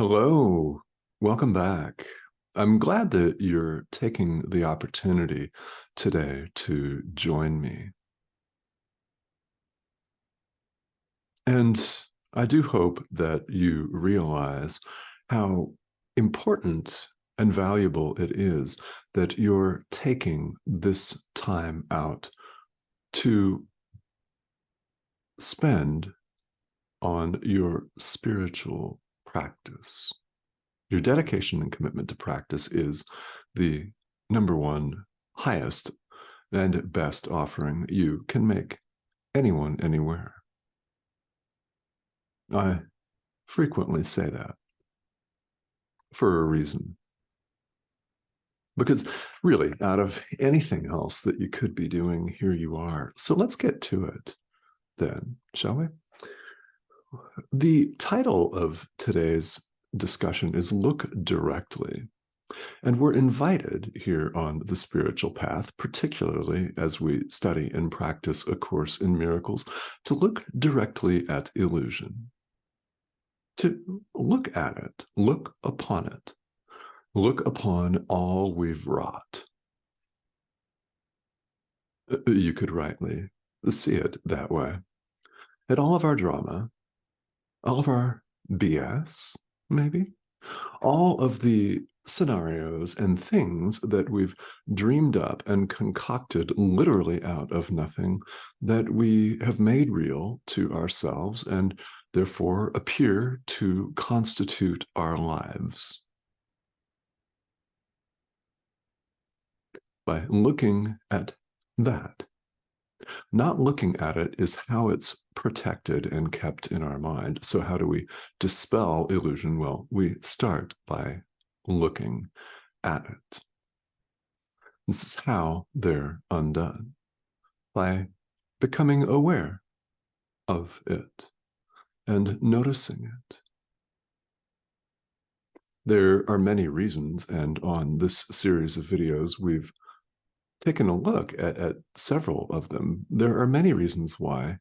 Hello, welcome back. I'm glad that you're taking the opportunity today to join me. And I do hope that you realize how important and valuable it is that you're taking this time out to spend on your spiritual practice. Your dedication and commitment to practice is the number one, highest, and best offering you can make anyone, anywhere. I frequently say that for a reason. Because really, out of anything else that you could be doing, here you are. So let's get to it then, shall we? The title of today's discussion is Look Directly. And we're invited here on the spiritual path, particularly as we study and practice A Course in Miracles, to look directly at illusion, to look at it, look upon all we've wrought. You could rightly see it that way. At all of our drama, all of our BS, maybe, all of the scenarios and things that we've dreamed up and concocted literally out of nothing that we have made real to ourselves and therefore appear to constitute our lives. By looking at that, not looking at it is how it's protected and kept in our mind. So how do we dispel illusion? Well, we start by looking at it. This is how they're undone, by becoming aware of it and noticing it. There are many reasons, and on this series of videos, we've taken a look at several of them. There are many reasons why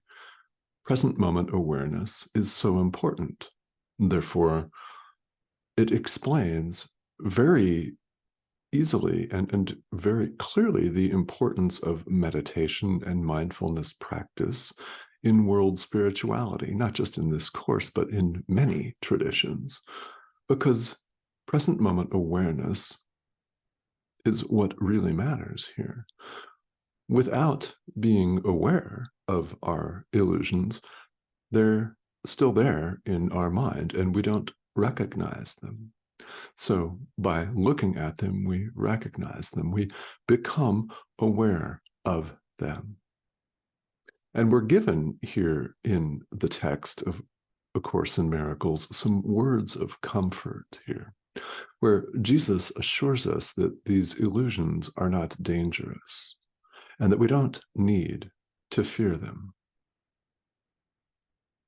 present moment awareness is so important. Therefore, it explains very easily and very clearly the importance of meditation and mindfulness practice in world spirituality, not just in this course, but in many traditions, because present moment awareness is what really matters here. Without being aware of our illusions, they're still there in our mind and we don't recognize them. So by looking at them, we recognize them. We become aware of them. And we're given here in the text of A Course in Miracles some words of comfort here, where Jesus assures us that these illusions are not dangerous and that we don't need to fear them.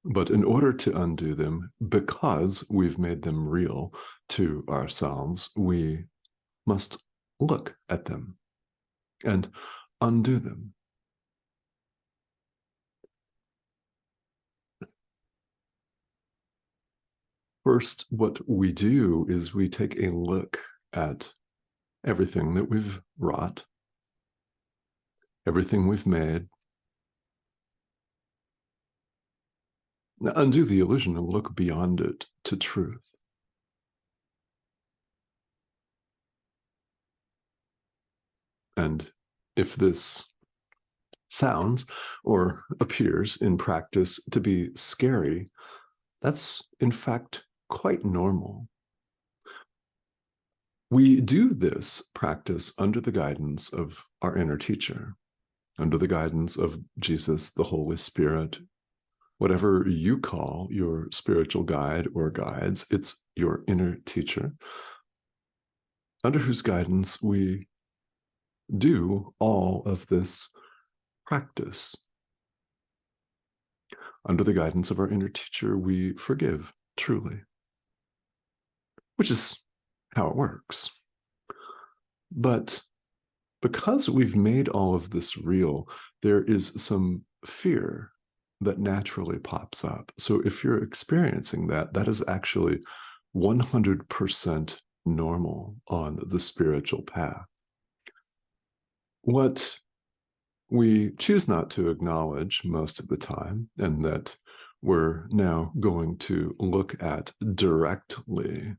But in order to undo them, because we've made them real to ourselves, we must look at them and undo them. First, what we do is we take a look at everything that we've wrought, everything we've made. Now, undo the illusion and look beyond it to truth. And if this sounds or appears in practice to be scary, that's in fact quite normal. We do this practice under the guidance of our inner teacher, under the guidance of Jesus, the Holy Spirit, whatever you call your spiritual guide or guides, it's your inner teacher, under whose guidance we do all of this practice. Under the guidance of our inner teacher, we forgive truly, which is how it works. But because we've made all of this real, there is some fear that naturally pops up. So if you're experiencing that, that is actually 100% normal on the spiritual path. What we choose not to acknowledge most of the time, and that we're now going to look at directly,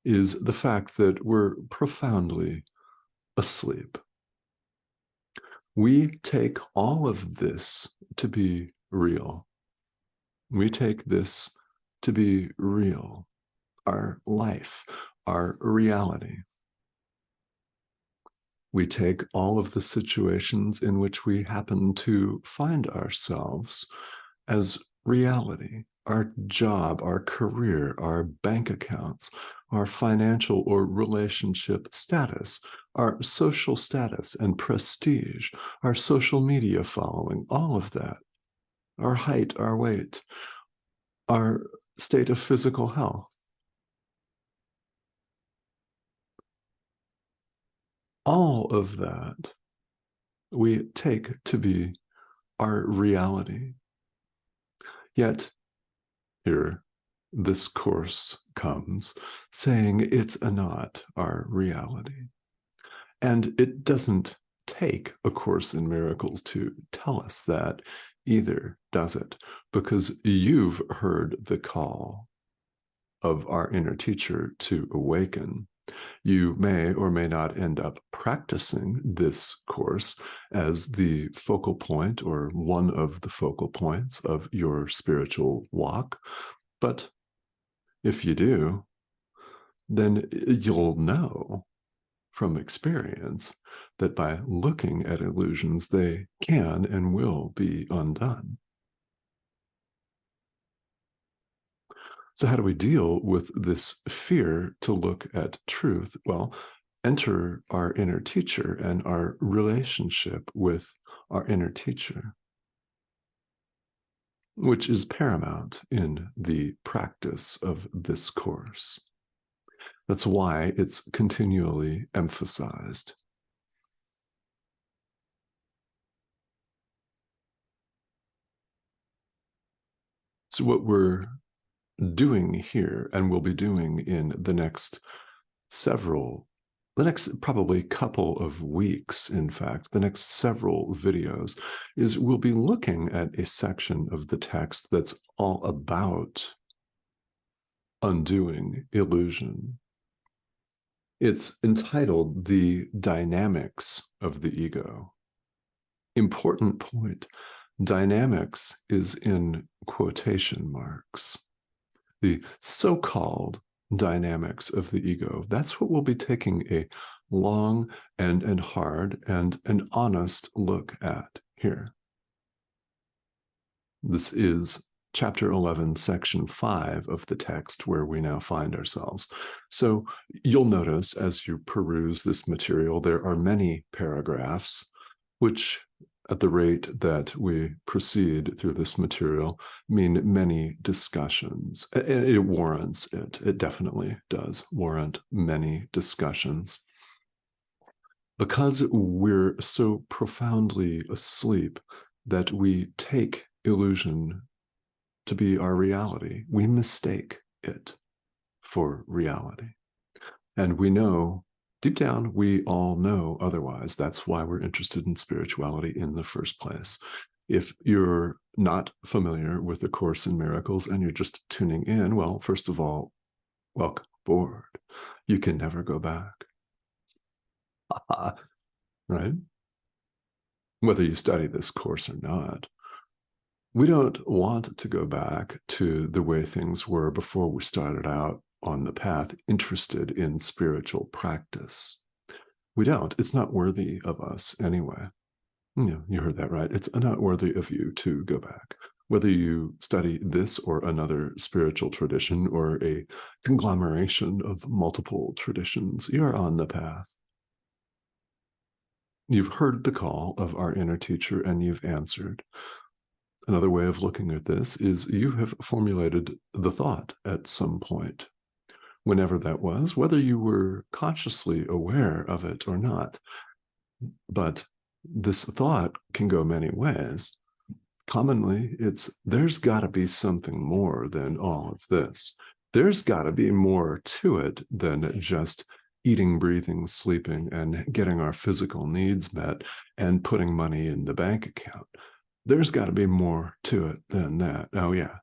is the fact that we're profoundly asleep. We take all of this to be real. We take this to be real, our life, our reality. We take all of the situations in which we happen to find ourselves as reality, our job, our career, our bank accounts, our financial or relationship status, our social status and prestige, our social media following, all of that, our height, our weight, our state of physical health. All of that we take to be our reality. Yet, here, this course comes saying it's not our reality. And it doesn't take A Course in Miracles to tell us that either, does it? Because you've heard the call of our inner teacher to awaken. You may or may not end up practicing this course as the focal point or one of the focal points of your spiritual walk. But if you do, then you'll know from experience that by looking at illusions, they can and will be undone. So how do we deal with this fear to look at truth? Well, enter our inner teacher and our relationship with our inner teacher, which is paramount in the practice of this course. That's why it's continually emphasized. So what we're doing here, and will be doing in the next probably couple of weeks, in fact, the next several videos, is we'll be looking at a section of the text that's all about undoing illusion. It's entitled The Dynamics of the Ego. Important point. Dynamics is in quotation marks. The so-called dynamics of the ego. That's what we'll be taking a long and hard and an honest look at here. This is chapter 11, section 5 of the text where we now find ourselves. So you'll notice as you peruse this material, there are many paragraphs, which at the rate that we proceed through this material mean many discussions. And it warrants it. It definitely does warrant many discussions. Because we're so profoundly asleep that we take illusion to be our reality, we mistake it for reality. And we know, deep down, we all know otherwise. That's why we're interested in spirituality in the first place. If you're not familiar with A Course in Miracles and you're just tuning in, well, first of all, welcome aboard. You can never go back. Right? Whether you study this course or not. We don't want to go back to the way things were before we started out on the path, interested in spiritual practice. We don't. It's not worthy of us anyway. You heard that right. It's not worthy of you to go back. Whether you study this or another spiritual tradition or a conglomeration of multiple traditions, you're on the path. You've heard the call of our inner teacher and you've answered. Another way of looking at this is you have formulated the thought at some point, whenever that was, whether you were consciously aware of it or not. But this thought can go many ways. Commonly, it's there's got to be something more than all of this. There's got to be more to it than just eating, breathing, sleeping, and getting our physical needs met and putting money in the bank account. There's got to be more to it than that. Oh, yeah,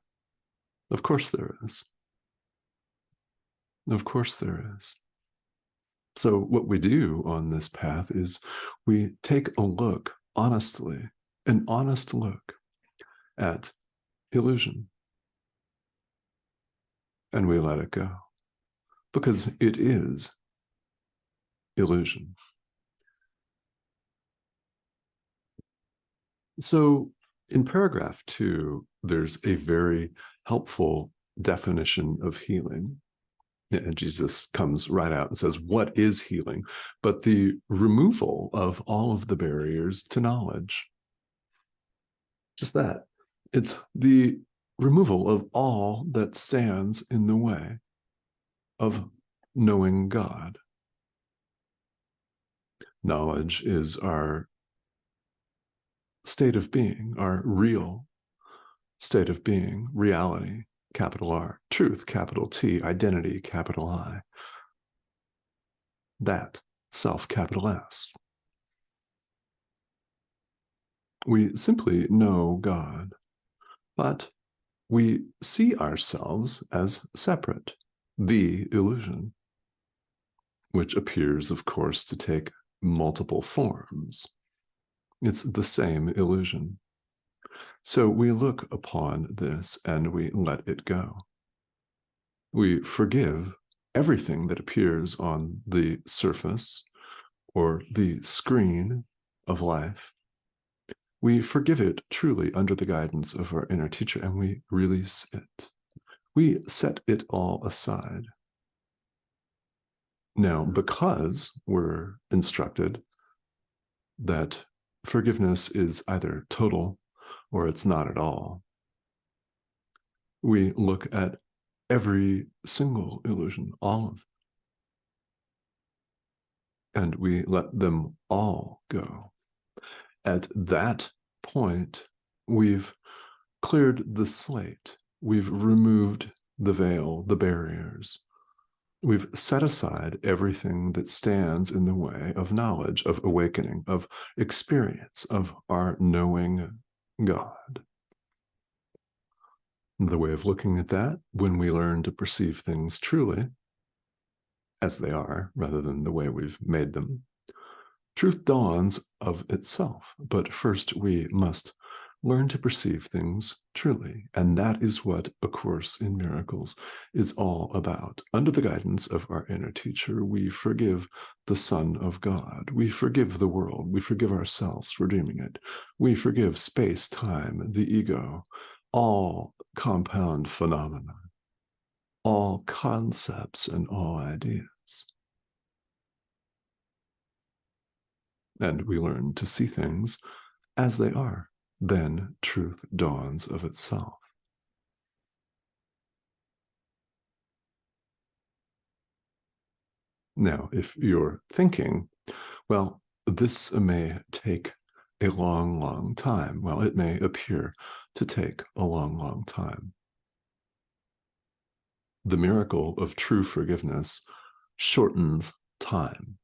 of course there is. Of course there is. So, what we do on this path is we take a look honestly, an honest look at illusion, and we let it go because it is illusion. So, in paragraph 2, there's a very helpful definition of healing. And Jesus comes right out and says, what is healing? But the removal of all of the barriers to knowledge. Just that. It's the removal of all that stands in the way of knowing God. Knowledge is our state of being, our real state of being, reality, capital R, truth, capital T, identity, capital I. That, self, capital S. We simply know God, but we see ourselves as separate, the illusion, which appears, of course, to take multiple forms. It's the same illusion. So we look upon this and we let it go. We forgive everything that appears on the surface or the screen of life. We forgive it truly under the guidance of our inner teacher, and we release it. We set it all aside. Now, because we're instructed that forgiveness is either total or it's not at all, we look at every single illusion, all of them, and we let them all go. At that point, we've cleared the slate. We've removed the veil, the barriers. We've set aside everything that stands in the way of knowledge, of awakening, of experience, of our knowing God. The way of looking at that, when we learn to perceive things truly as they are, rather than the way we've made them, truth dawns of itself. But first, we must learn to perceive things truly. And that is what A Course in Miracles is all about. Under the guidance of our inner teacher, we forgive the Son of God. We forgive the world. We forgive ourselves for dreaming it. We forgive space, time, the ego, all compound phenomena, all concepts, and all ideas. And we learn to see things as they are. Then truth dawns of itself. Now, if you're thinking, well, this may take a long, long time. Well, it may appear to take a long, long time. The miracle of true forgiveness shortens time.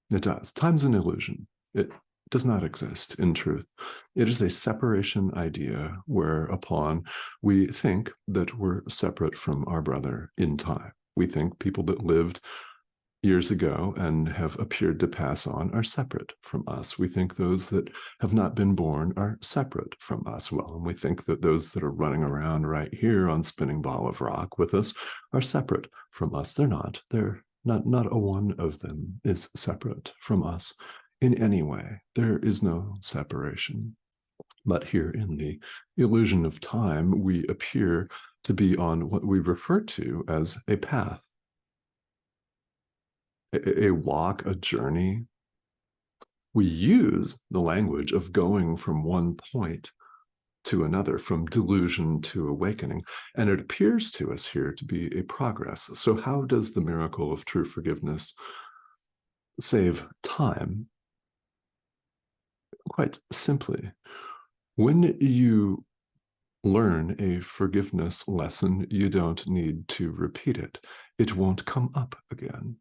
It does. Time's an illusion. It does not exist in truth. It is a separation idea whereupon we think that we're separate from our brother in time. We think people that lived years ago and have appeared to pass on are separate from us. We think those that have not been born are separate from us. Well, and we think that those that are running around right here on Spinning Ball of Rock with us are separate from us. They're not. They're not a one of them is separate from us in any way. There is no separation. But here in the illusion of time, we appear to be on what we refer to as a path, a walk, a journey. We use the language of going from one point to another, from delusion to awakening. And it appears to us here to be a progress. So how does the miracle of true forgiveness save time? Quite simply, when you learn a forgiveness lesson, you don't need to repeat it. It won't come up again.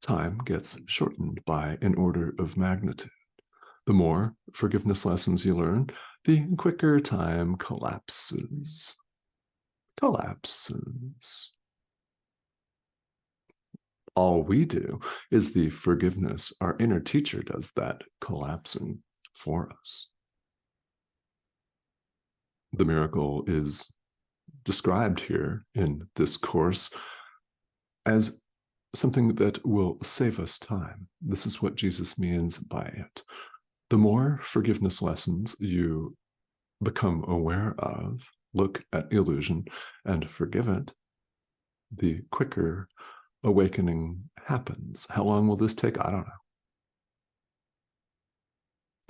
Time gets shortened by an order of magnitude. The more forgiveness lessons you learn, the quicker time collapses. Collapses. All we do is the forgiveness. Our inner teacher does that collapsing for us. The miracle is described here in this course as something that will save us time. This is what Jesus means by it. The more forgiveness lessons you become aware of, look at illusion and forgive it, the quicker awakening happens. How long will this take? I don't know.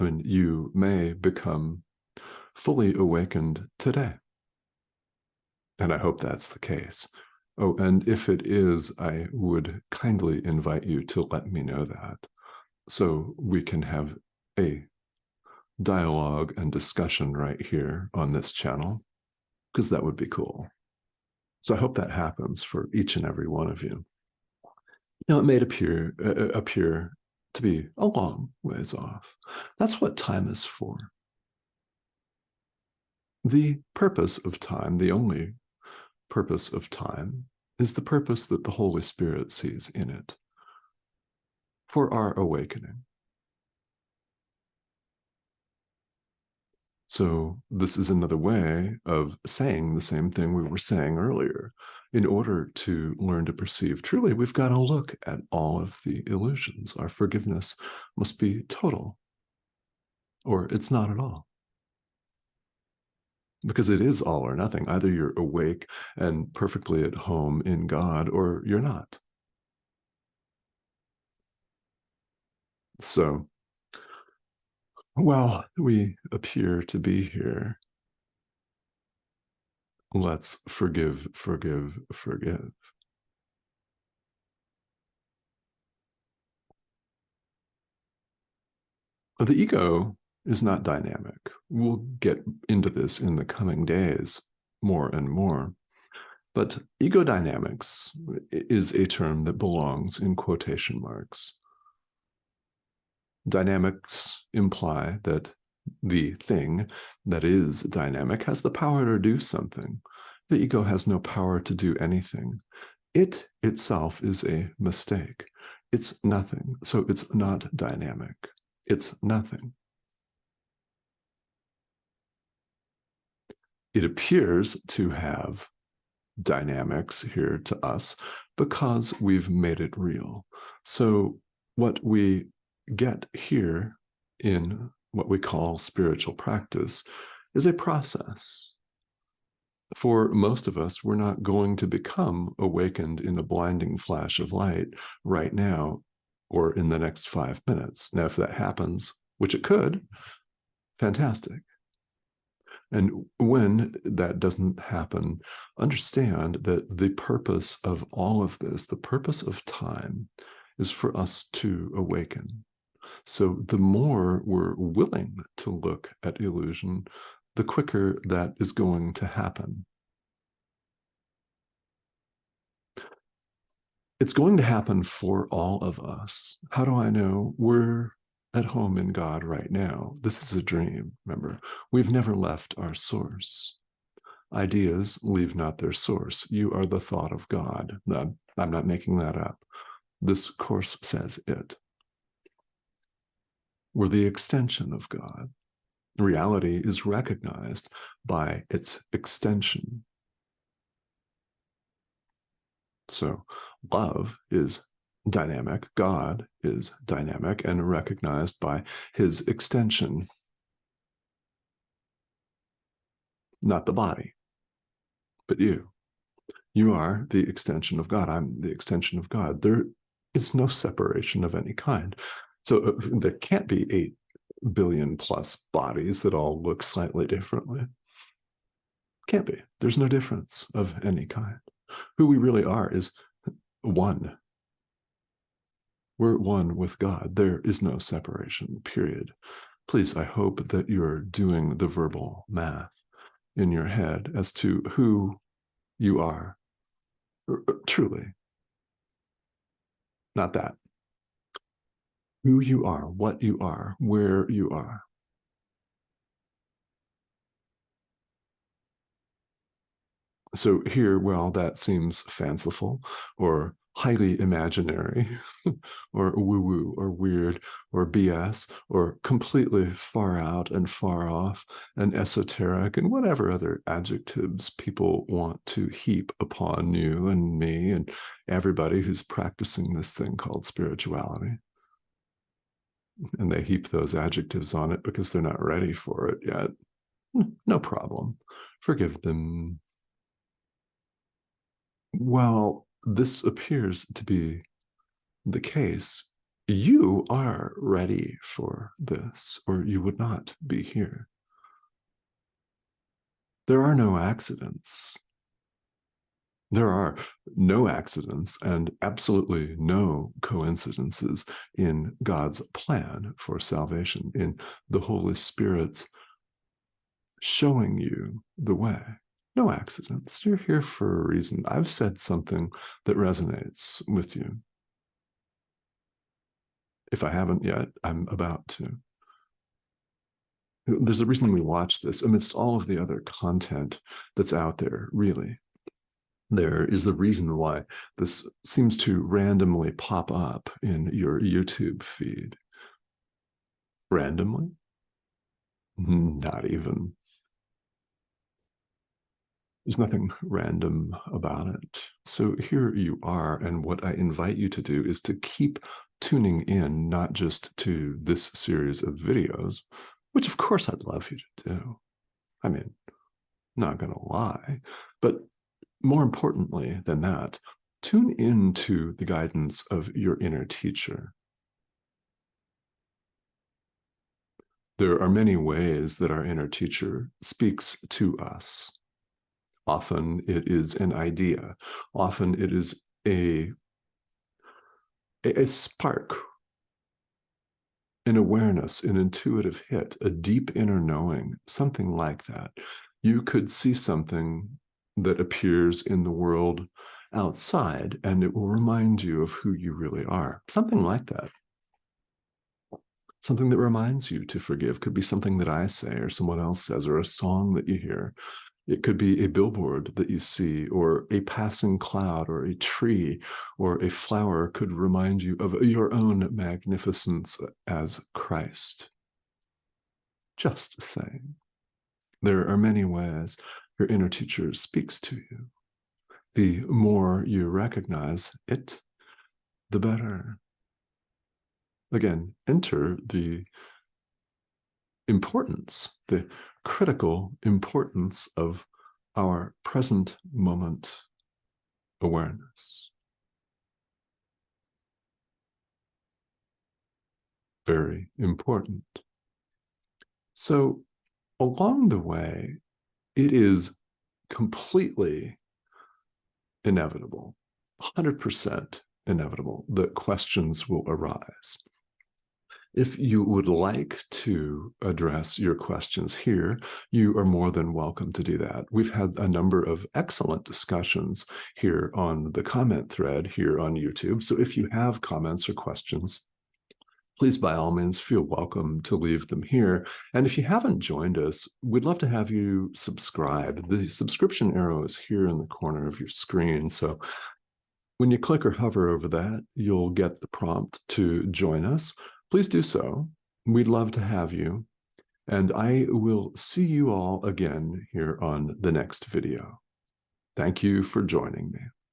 I mean, you may become fully awakened today. And I hope that's the case. Oh, and if it is, I would kindly invite you to let me know that so we can have a dialogue and discussion right here on this channel, because that would be cool. So I hope that happens for each and every one of you. Now, it may appear to be a long ways off. That's what time is for. The purpose of time, the only purpose of time, is the purpose that the Holy Spirit sees in it for our awakening. So this is another way of saying the same thing we were saying earlier. In order to learn to perceive truly, we've got to look at all of the illusions. Our forgiveness must be total, or it's not at all. Because it is all or nothing. Either you're awake and perfectly at home in God, or you're not. So, while we appear to be here, let's forgive, forgive, forgive. The ego is not dynamic. We'll get into this in the coming days more and more. But ego dynamics is a term that belongs in quotation marks. Dynamics imply that the thing that is dynamic has the power to do something. The ego has no power to do anything. It itself is a mistake. It's nothing, so it's not dynamic. It's nothing. It appears to have dynamics here to us because we've made it real. So what we get here in what we call spiritual practice is a process. For most of us, we're not going to become awakened in a blinding flash of light right now or in the next 5 minutes. Now, if that happens, which it could, fantastic. And when that doesn't happen, understand that the purpose of all of this, the purpose of time, is for us to awaken. So the more we're willing to look at illusion, the quicker that is going to happen. It's going to happen for all of us. How do I know? We're at home in God right now. This is a dream, remember. We've never left our source. Ideas leave not their source. You are the thought of God. No, I'm not making that up. This course says it. We're the extension of God. Reality is recognized by its extension. So love is dynamic, God is dynamic and recognized by his extension, not the body, but you. You are the extension of God. I'm the extension of God. There is no separation of any kind. So there can't be 8 billion plus bodies that all look slightly differently. Can't be. There's no difference of any kind. Who we really are is one. We're one with God. There is no separation, period. Please, I hope that you're doing the verbal math. in your head as to who you are. Truly, not that. Who you are, what you are, where you are. So here, well, that seems fanciful or highly imaginary or woo-woo or weird or BS or completely far out and far off and esoteric and whatever other adjectives people want to heap upon you and me and everybody who's practicing this thing called spirituality. And they heap those adjectives on it because they're not ready for it yet. No problem. Forgive them. Well, this appears to be the case. You are ready for this, or you would not be here. There are no accidents. There are no accidents and absolutely no coincidences in God's plan for salvation, in the Holy Spirit's showing you the way. No accidents. You're here for a reason. I've said something that resonates with you. If I haven't yet, I'm about to. There's a reason we watch this amidst all of the other content that's out there, really. There is the reason why this seems to randomly pop up in your YouTube feed. Randomly? Not even. There's nothing random about it. So here you are, and what I invite you to do is to keep tuning in, not just to this series of videos, which of course I'd love you to do. I mean, not gonna lie, but more importantly than that, tune into the guidance of your inner teacher. There are many ways that our inner teacher speaks to us. Often it is an idea. Often it is a spark, an awareness, an intuitive hit, a deep inner knowing, something like that. You could see something that appears in the world outside, and it will remind you of who you really are. Something like that. Something that reminds you to forgive. Could be something that I say or someone else says, or a song that you hear. It could be a billboard that you see, or a passing cloud, or a tree, or a flower could remind you of your own magnificence as Christ. Just saying. There are many ways your inner teacher speaks to you. The more you recognize it, the better. Again, enter the importance, the critical importance of our present moment awareness. Very important. So along the way, it is completely inevitable, 100% inevitable that questions will arise. If you would like to address your questions here, you are more than welcome to do that. We've had a number of excellent discussions here on the comment thread here on YouTube. So if you have comments or questions, please, by all means, feel welcome to leave them here. And if you haven't joined us, we'd love to have you subscribe. The subscription arrow is here in the corner of your screen. So when you click or hover over that, you'll get the prompt to join us. Please do so. We'd love to have you. And I will see you all again here on the next video. Thank you for joining me.